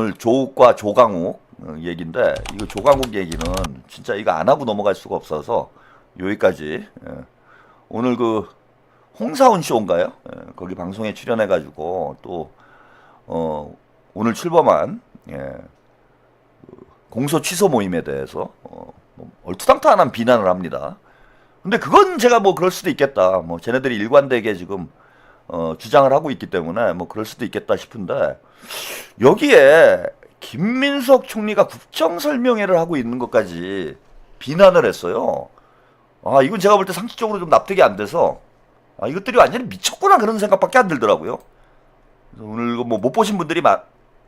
오늘 조욱과 조강욱 얘기인데 이거 조강욱 얘기는 진짜 이거 안 하고 넘어갈 수가 없어서 여기까지. 오늘 그 홍사훈 쇼인가요? 거기 방송에 출연해가지고 또 오늘 출범한 공소 취소 모임에 대해서 얼토당토한 비난을 합니다. 근데 그건 제가 뭐 그럴 수도 있겠다. 뭐 쟤네들이 일관되게 지금 주장을 하고 있기 때문에 뭐 그럴 수도 있겠다 싶은데 여기에 김민석 총리가 국정 설명회를 하고 있는 것까지 비난을 했어요. 아, 이건 제가 볼 때 상식적으로 좀 납득이 안 돼서 이것들이 완전히 미쳤구나 그런 생각밖에 안 들더라고요. 그래서 오늘 이거 뭐 못 보신 분들이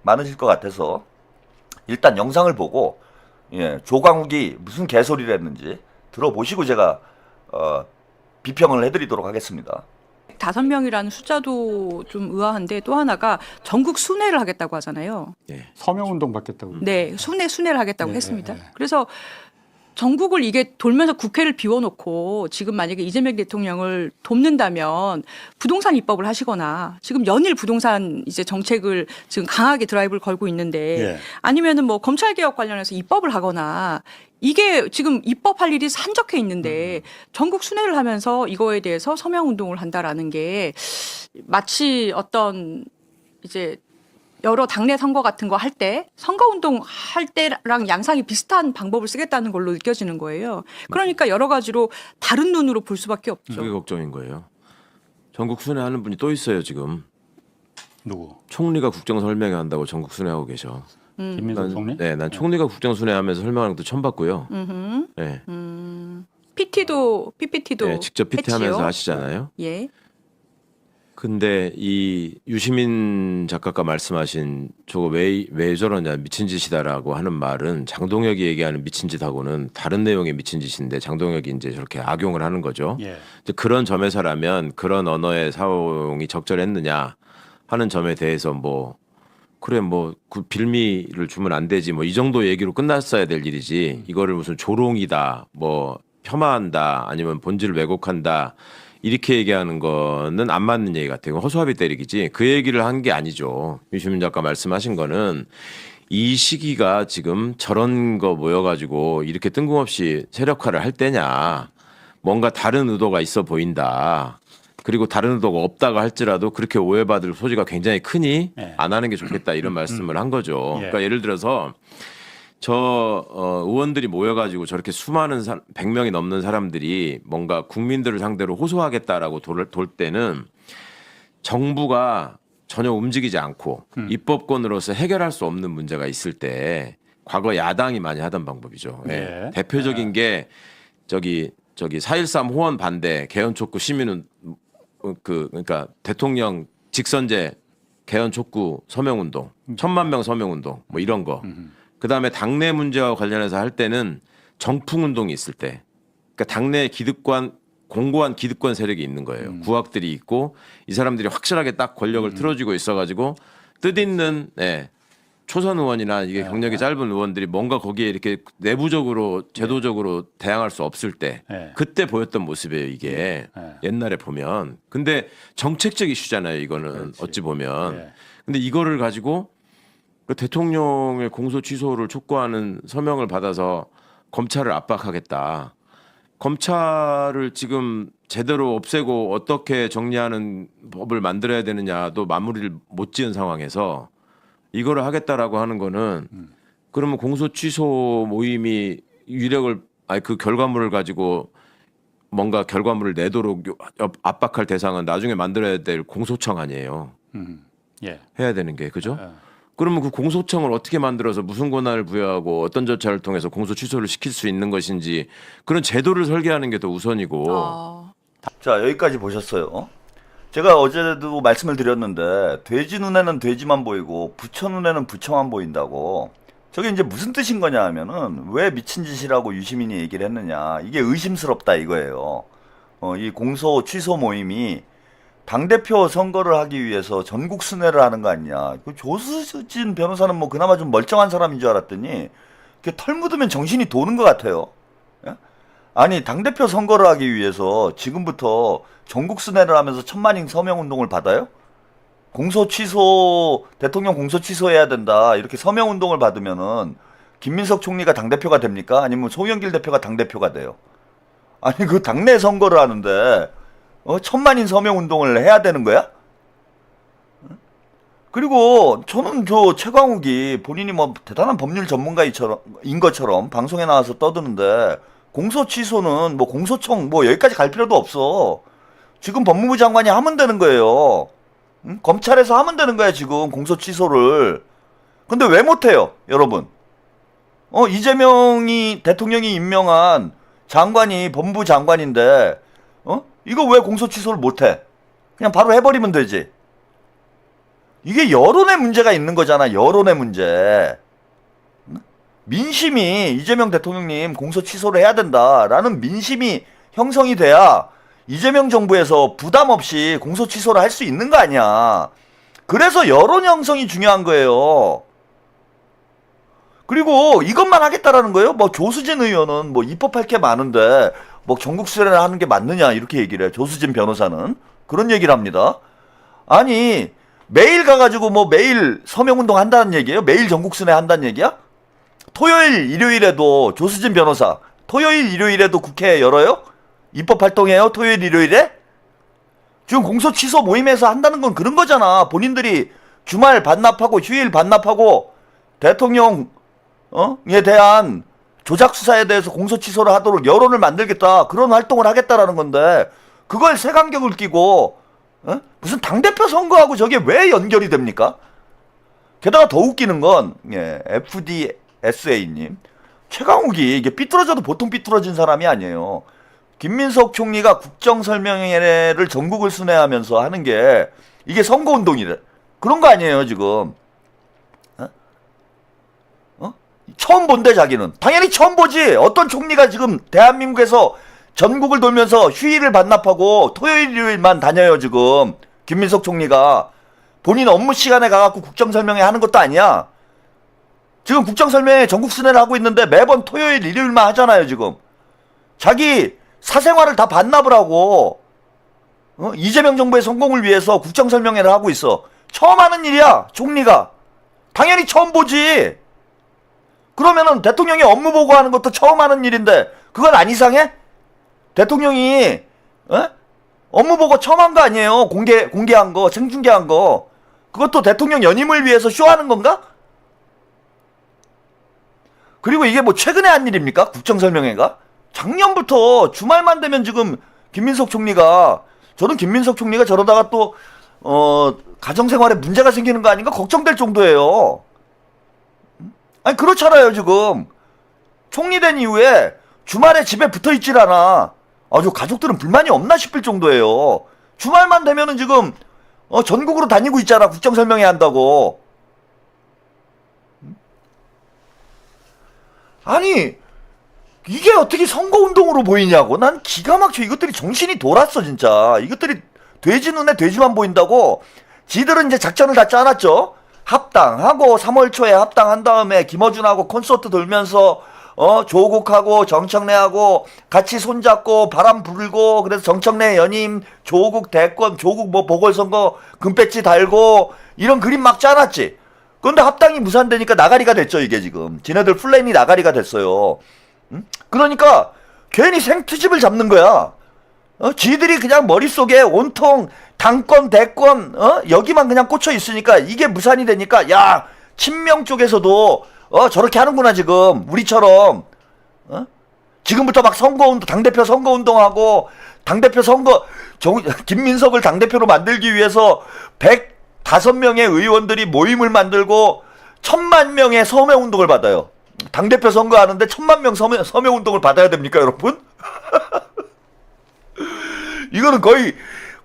많으실 것 같아서 일단 영상을 보고 조광욱이 무슨 개소리를 했는지 들어보시고 제가 비평을 해드리도록 하겠습니다. 5명이라는 숫자도 좀 의아한데 또 하나가 전국 순회를 하겠다고 하잖아요. 서명운동 받겠다고. 네, 순회를 하겠다고 네, 했습니다. 네, 네. 그래서 전국을 이게 돌면서 국회를 비워놓고 지금 만약에 이재명 대통령을 돕는다면 부동산 입법을 하시거나 지금 연일 부동산 이제 정책을 지금 강하게 드라이브를 걸고 있는데 예. 아니면은 뭐 검찰개혁 관련해서 입법을 하거나 이게 지금 입법할 일이 산적해 있는데 전국 순회를 하면서 이거에 대해서 서명운동을 한다라는 게 마치 어떤 이제 여러 당내 선거 같은 거 할 때 선거운동 할 때랑 양상이 비슷한 방법을 쓰겠다는 걸로 느껴지는 거예요. 그러니까 여러 가지로 다른 눈으로 볼 수밖에 없죠. 그게 걱정인 거예요. 전국 순회하는 분이 또 있어요 지금. 누구? 총리가 국정 설명회 한다고 전국 순회하고 계셔. 김민석 총리? 난 총리가 국정 순회하면서 설명하는 것도 처음 봤고요. 네. PPT도 네, 직접 PT하면서 하시잖아요. 예. 근데 이 유시민 작가가 말씀하신 저거 왜 저러냐 미친 짓이다라고 하는 말은 장동혁이 얘기하는 미친 짓하고는 다른 내용의 미친 짓인데 장동혁이 이제 저렇게 악용을 하는 거죠. 예. 이제 그런 점에서라면 그런 언어의 사용이 적절했느냐 하는 점에 대해서 뭐 그래 뭐 그 빌미를 주면 안 되지 뭐 이 정도 얘기로 끝났어야 될 일이지 이거를 무슨 조롱이다 뭐 폄하한다 아니면 본질을 왜곡한다 이렇게 얘기하는 거는 안 맞는 얘기 같아요. 허수아비 때리기지 그 얘기를 한 게 아니죠. 유시민 작가 말씀하신 거는 이 시기가 지금 저런 거 모여가지고 이렇게 뜬금없이 세력화를 할 때냐 뭔가 다른 의도가 있어 보인다. 그리고 다른 의도가 없다고 할지라도 그렇게 오해받을 소지가 굉장히 크니 예. 안 하는 게 좋겠다 이런 말씀을 한 거죠. 예. 그러니까 예를 들어서 저 의원들이 모여가지고 저렇게 수많은 100명이 넘는 사람들이 뭔가 국민들을 상대로 호소하겠다라고 돌 때는 정부가 전혀 움직이지 않고 입법권으로서 해결할 수 없는 문제가 있을 때 과거 야당이 많이 하던 방법이죠. 예. 예. 대표적인 게 저기 4.13 호원 반대 개헌 촉구 시민은 그러니까 대통령 직선제 개헌 촉구 서명운동 1,000만 명 서명운동 뭐 이런 거. 그다음에 당내 문제와 관련해서 할 때는 정풍운동이 있을 때 그러니까 당내 공고한 기득권 세력이 있는 거예요. 구악들이 있고 이 사람들이 확실하게 딱 권력을 틀어쥐고 있어가지고 뜻있는 초선 의원이나 이게 경력이 짧은 의원들이 뭔가 거기에 이렇게 내부적으로 제도적으로 대항할 수 없을 때 그때 보였던 모습이에요 이게 옛날에 보면. 근데 정책적 이슈잖아요 이거는. 그렇지. 어찌 보면. 근데 이거를 가지고 그 대통령의 공소 취소를 촉구하는 서명을 받아서 검찰을 압박하겠다. 검찰을 지금 제대로 없애고 어떻게 정리하는 법을 만들어야 되느냐도 마무리를 못 지은 상황에서 이거를 하겠다라고 하는 거는 그러면 공소 취소 모임이 그 결과물을 가지고 뭔가 결과물을 내도록 압박할 대상은 나중에 만들어야 될 공소청 아니에요. 예. 해야 되는 게 그죠? 그러면 그 공소청을 어떻게 만들어서 무슨 권한을 부여하고 어떤 절차를 통해서 공소 취소를 시킬 수 있는 것인지 그런 제도를 설계하는 게 더 우선이고. 자, 여기까지 보셨어요. 제가 어제도 말씀을 드렸는데 돼지 눈에는 돼지만 보이고 부처 눈에는 부처만 보인다고. 저게 이제 무슨 뜻인 거냐 하면은 왜 미친 짓이라고 유시민이 얘기를 했느냐. 이게 의심스럽다 이거예요. 이 공소 취소 모임이 당대표 선거를 하기 위해서 전국 순회를 하는 거 아니냐. 그 조수진 변호사는 뭐 그나마 좀 멀쩡한 사람인 줄 알았더니 털 묻으면 정신이 도는 것 같아요. 예? 아니 당대표 선거를 하기 위해서 지금부터 전국 순회를 하면서 1,000만인 서명 운동을 받아요? 공소 취소, 대통령 공소 취소해야 된다. 이렇게 서명 운동을 받으면은 김민석 총리가 당대표가 됩니까? 아니면 송영길 대표가 당대표가 돼요? 아니, 그 당내 선거를 하는데, 천만인 서명 운동을 해야 되는 거야? 그리고 저는 저 최광욱이 본인이 뭐 대단한 법률 전문가인 것처럼 방송에 나와서 떠드는데, 공소 취소는 뭐 공소청 뭐 여기까지 갈 필요도 없어. 지금 법무부 장관이 하면 되는 거예요. 응? 검찰에서 하면 되는 거야, 지금 공소 취소를. 근데 왜 못해요, 여러분? 이재명이 대통령이 임명한 장관이 법무부 장관인데, 이거 왜 공소 취소를 못해? 그냥 바로 해버리면 되지. 이게 여론의 문제가 있는 거잖아, 여론의 문제. 민심이 이재명 대통령님 공소 취소를 해야 된다라는 민심이 형성이 돼야 이재명 정부에서 부담 없이 공소 취소를 할 수 있는 거 아니야. 그래서 여론 형성이 중요한 거예요. 그리고 이것만 하겠다라는 거예요? 뭐 조수진 의원은 뭐 입법할 게 많은데 뭐 전국 수련을 하는 게 맞느냐 이렇게 얘기를 해. 조수진 변호사는 그런 얘기를 합니다. 아니 매일 가가지고 뭐 매일 서명운동 한다는 얘기예요? 매일 전국 순회 한다는 얘기야? 토요일 일요일에도 조수진 변호사 토요일 일요일에도 국회 열어요? 입법 활동해요? 토요일 일요일에? 지금 공소 취소 모임에서 한다는 건 그런 거잖아. 본인들이 주말 반납하고 휴일 반납하고 대통령에 대한 조작 수사에 대해서 공소 취소를 하도록 여론을 만들겠다. 그런 활동을 하겠다라는 건데 그걸 색안경을 끼고 무슨 당대표 선거하고 저게 왜 연결이 됩니까? 게다가 더 웃기는 건 FDSA님 최강욱이 이게 삐뚤어져도 보통 삐뚤어진 사람이 아니에요. 김민석 총리가 국정설명회를 전국을 순회하면서 하는 게 이게 선거운동이래. 그런 거 아니에요 지금. 처음 본대 자기는. 당연히 처음 보지. 어떤 총리가 지금 대한민국에서 전국을 돌면서 휴일을 반납하고 토요일 일요일만 다녀요 지금. 김민석 총리가 본인 업무 시간에 가갖고 국정설명회 하는 것도 아니야. 지금 국정설명회 전국 순회를 하고 있는데 매번 토요일 일요일만 하잖아요 지금. 자기 사생활을 다 반납을 하고 이재명 정부의 성공을 위해서 국정설명회를 하고 있어. 처음 하는 일이야 총리가. 당연히 처음 보지. 그러면은 대통령이 업무 보고하는 것도 처음 하는 일인데 그건 안 이상해? 대통령이 업무 보고 처음 한 거 아니에요? 공개한 거, 생중계한 거. 그것도 대통령 연임을 위해서 쇼하는 건가? 그리고 이게 뭐 최근에 한 일입니까? 국정설명회가? 작년부터 주말만 되면 지금 김민석 총리가 저는 김민석 총리가 저러다가 또 가정생활에 문제가 생기는 거 아닌가 걱정될 정도예요. 아니 그렇잖아요 지금. 총리 된 이후에 주말에 집에 붙어있질 않아. 아주 가족들은 불만이 없나 싶을 정도예요. 주말만 되면은 지금 전국으로 다니고 있잖아. 국정설명회 한다고. 아니 이게 어떻게 선거운동으로 보이냐고. 난 기가 막혀. 이것들이 정신이 돌았어 진짜. 이것들이 돼지 눈에 돼지만 보인다고. 지들은 이제 작전을 다 짜놨죠. 합당하고 3월 초에 합당한 다음에 김어준하고 콘서트 돌면서 조국하고 정청래하고 같이 손잡고 바람 불고 그래서 정청래 연임 조국 대권 조국 뭐 보궐선거 금배지 달고 이런 그림 막 짜놨지. 그런데 합당이 무산되니까 나가리가 됐죠 이게 지금. 지네들 플랜이 나가리가 됐어요. 응? 그러니까 괜히 생트집을 잡는 거야. 지들이 그냥 머릿속에 온통 당권 대권 여기만 그냥 꽂혀 있으니까 이게 무산이 되니까 야 친명 쪽에서도 저렇게 하는구나 지금 우리처럼 지금부터 막 선거운동 당대표 선거운동하고 당대표 선거 김민석을 당대표로 만들기 위해서 105명의 의원들이 모임을 만들고 1000만 명의 서명운동을 받아요. 당대표 선거하는데 1000만 명 서명운동을 받아야 됩니까 여러분? 이거는 거의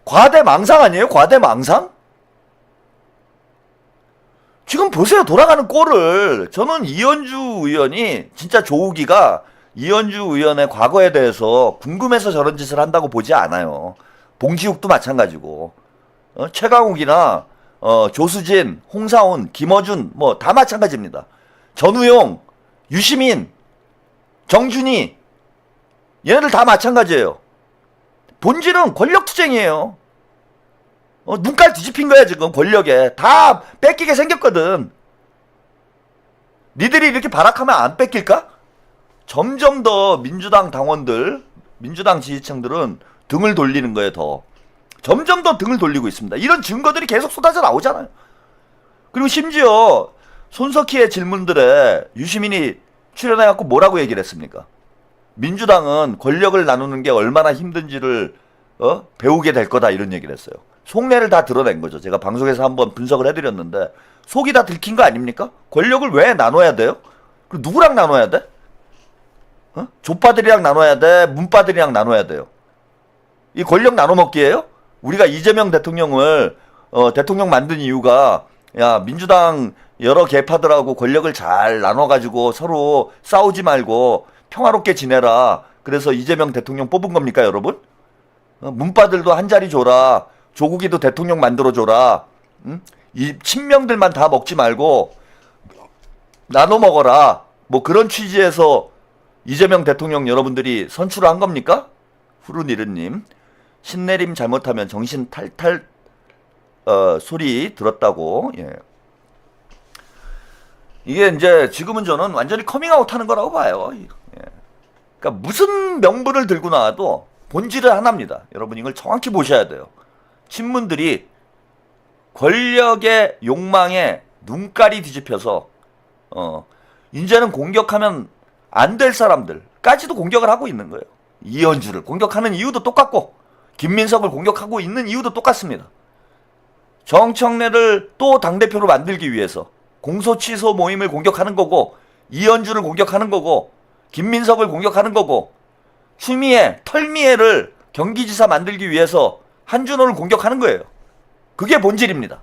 과대망상 아니에요? 과대망상? 지금 보세요. 돌아가는 꼴을. 저는 이현주 의원이 진짜 조우기가 이현주 의원의 과거에 대해서 궁금해서 저런 짓을 한다고 보지 않아요. 봉지욱도 마찬가지고 최강욱이나 조수진, 홍사훈, 김어준 뭐 다 마찬가지입니다. 전우용, 유시민, 정준희 얘네들 다 마찬가지예요. 본질은 권력투쟁이에요. 눈깔 뒤집힌 거야 지금. 권력에 다 뺏기게 생겼거든. 니들이 이렇게 발악하면 안 뺏길까? 점점 더 민주당 당원들, 민주당 지지층들은 등을 돌리는 거예요. 더 점점 더 등을 돌리고 있습니다. 이런 증거들이 계속 쏟아져 나오잖아요. 그리고 심지어 손석희의 질문들에 유시민이 출연해갖고 뭐라고 얘기를 했습니까? 민주당은 권력을 나누는 게 얼마나 힘든지를 배우게 될 거다 이런 얘기를 했어요. 속내를 다 드러낸 거죠. 제가 방송에서 한번 분석을 해드렸는데 속이 다 들킨 거 아닙니까? 권력을 왜 나눠야 돼요? 그리고 누구랑 나눠야 돼? 족파들이랑 나눠야 돼? 문파들이랑 나눠야 돼요? 이 권력 나눠 먹기예요? 우리가 이재명 대통령을 대통령 만든 이유가 야 민주당 여러 계파들하고 권력을 잘 나눠가지고 서로 싸우지 말고 평화롭게 지내라. 그래서 이재명 대통령 뽑은 겁니까 여러분? 문파들도 한 자리 줘라. 조국이도 대통령 만들어줘라. 응? 이 친명들만 다 먹지 말고 나눠 먹어라. 뭐 그런 취지에서 이재명 대통령 여러분들이 선출을 한 겁니까? 후루니르님 신내림 잘못하면 정신 탈탈 소리 들었다고. 예. 이게 이제 지금은 저는 완전히 커밍아웃 하는 거라고 봐요. 예. 그러니까 무슨 명분을 들고 나와도 본질은 하나입니다. 여러분 이걸 정확히 보셔야 돼요. 친문들이 권력의 욕망에 눈깔이 뒤집혀서 이제는 공격하면 안 될 사람들까지도 공격을 하고 있는 거예요. 이현주를 공격하는 이유도 똑같고 김민석을 공격하고 있는 이유도 똑같습니다. 정청래를 또 당대표로 만들기 위해서 공소취소 모임을 공격하는 거고 이현주를 공격하는 거고 김민석을 공격하는 거고 추미애, 털미애를 경기지사 만들기 위해서 한준호를 공격하는 거예요. 그게 본질입니다.